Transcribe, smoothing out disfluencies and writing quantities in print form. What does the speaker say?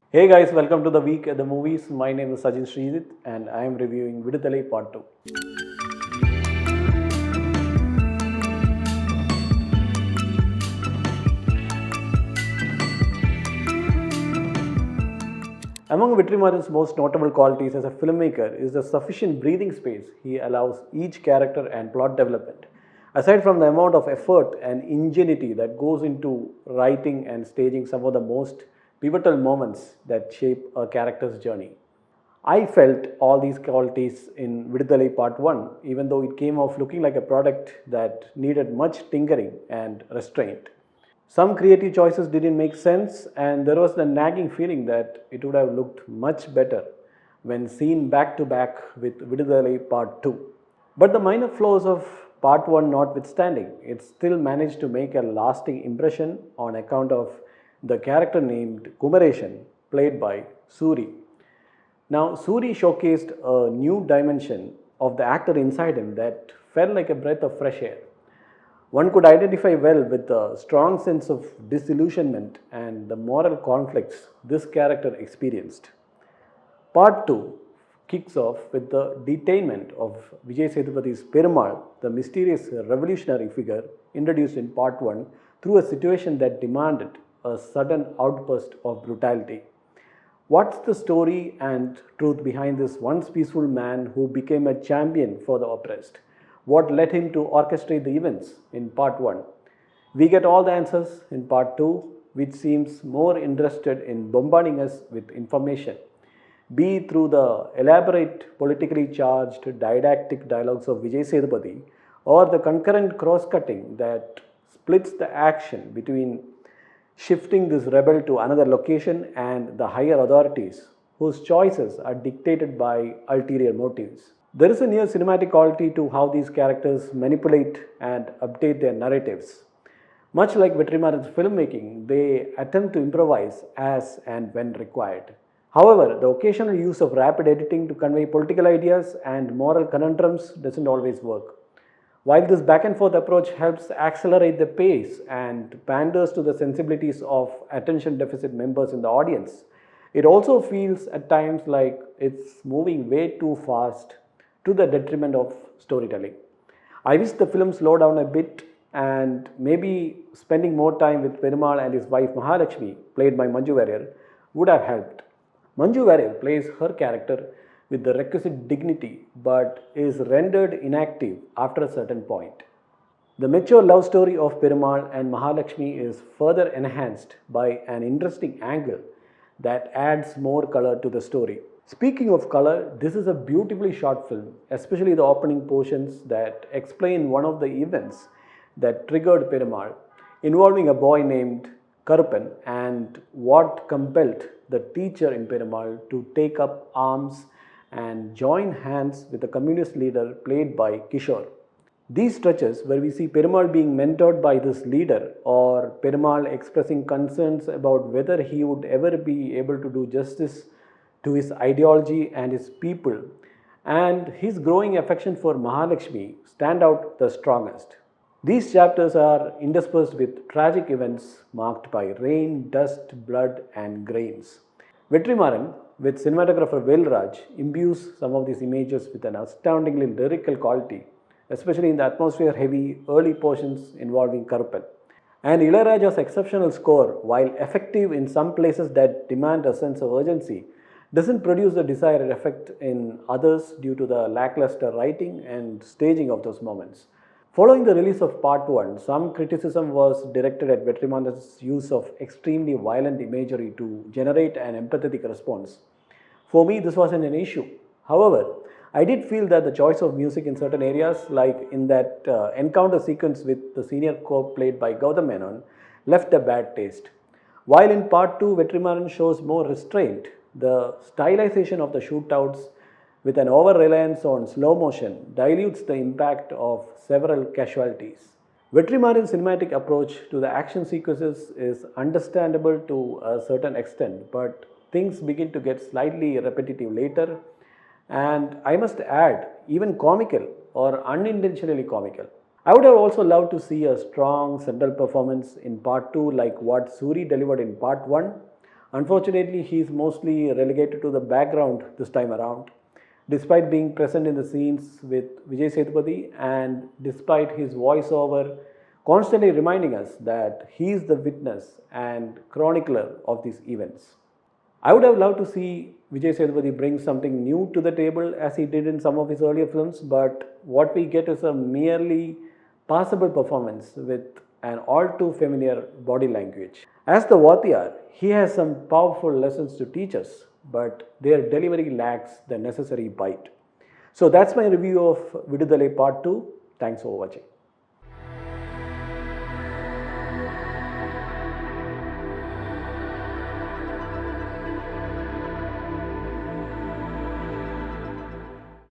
Hey guys, welcome to the week at the movies. My name is Sajin Shrijith and I am reviewing Viduthalai Part 2. Among Vetrimaaran's most notable qualities as a filmmaker is the sufficient breathing space he allows each character and plot development. Aside from the amount of effort and ingenuity that goes into writing and staging some of the most pivotal moments that shape a character's journey. I felt all these qualities in Viduthalai Part 1, even though it came off looking like a product that needed much tinkering and restraint. Some creative choices didn't make sense, and there was the nagging feeling that it would have looked much better when seen back to back with Viduthalai Part 2. But the minor flaws of Part 1 notwithstanding, it still managed to make a lasting impression on account of the character named Kumareshan, played by Suri. Now, Suri showcased a new dimension of the actor inside him that felt like a breath of fresh air. One could identify well with the strong sense of disillusionment and the moral conflicts this character experienced. Part 2 kicks off with the detainment of Vijay Sethupathis Perumal, the mysterious revolutionary figure introduced in Part 1 through a situation that demanded a sudden outburst of brutality. What's the story and truth behind this once peaceful man who became a champion for the oppressed? What led him to orchestrate the events in Part 1? We get all the answers in Part 2, which seems more interested in bombarding us with information, be it through the elaborate, politically charged, didactic dialogues of Vijay Sethupathi or the concurrent cross cutting that splits the action between shifting this rebel to another location and the higher authorities whose choices are dictated by ulterior motives. There is a near cinematic quality to how these characters manipulate and update their narratives. Much like Vetrimaaran's filmmaking, they attempt to improvise as and when required. However, the occasional use of rapid editing to convey political ideas and moral conundrums doesn't always work. While this back and forth approach helps accelerate the pace and panders to the sensibilities of attention deficit members in the audience, it also feels at times like it's moving way too fast to the detriment of storytelling. I wish the film slowed down a bit and maybe spending more time with Perumal and his wife Mahalakshmi, played by Manju Warrior, would have helped. Manju Warrior plays her character with the requisite dignity but is rendered inactive after a certain point. The mature love story of Perumal and Mahalakshmi is further enhanced by an interesting angle that adds more color to the story. Speaking of color, this is a beautifully shot film, especially the opening portions that explain one of the events that triggered Perumal, involving a boy named Karupan and what compelled the teacher in Perumal to take up arms and join hands with the communist leader played by Kishore. These stretches where we see Perumal being mentored by this leader or Perumal expressing concerns about whether he would ever be able to do justice to his ideology and his people, and his growing affection for Mahalakshmi stand out the strongest. These chapters are interspersed with tragic events marked by rain, dust, blood, and grains. Vetrimaaran, with cinematographer Velraj, imbues some of these images with an astoundingly lyrical quality, especially in the atmosphere heavy early portions involving Karupan. And Ilayaraja's exceptional score, while effective in some places that demand a sense of urgency, doesn't produce the desired effect in others due to the lackluster writing and staging of those moments. Following the release of Part 1, some criticism was directed at Vetrimaaran's use of extremely violent imagery to generate an empathetic response. For me, this wasn't an issue. However, I did feel that the choice of music in certain areas, like in that encounter sequence with the senior cop played by Gautam Menon, left a bad taste. While in Part 2, Vetrimaaran shows more restraint, the stylization of the shootouts with an over reliance on slow motion dilutes the impact of several casualties. Vetrimaaran's cinematic approach to the action sequences is understandable to a certain extent, but things begin to get slightly repetitive later, and I must add, even comical or unintentionally comical. I would have also loved to see a strong central performance in Part 2 like what Suri delivered in Part 1, Unfortunately, he is mostly relegated to the background this time around. Despite being present in the scenes with Vijay Sethupathi and despite his voiceover constantly reminding us that he is the witness and chronicler of these events. I would have loved to see Vijay Sethupathi bring something new to the table as he did in some of his earlier films, but what we get is a merely passable performance with an all too familiar body language. As the Vatiyar, he has some powerful lessons to teach us, but their delivery lacks the necessary bite. So that's my review of Viduthalai Part 2. Thanks for watching.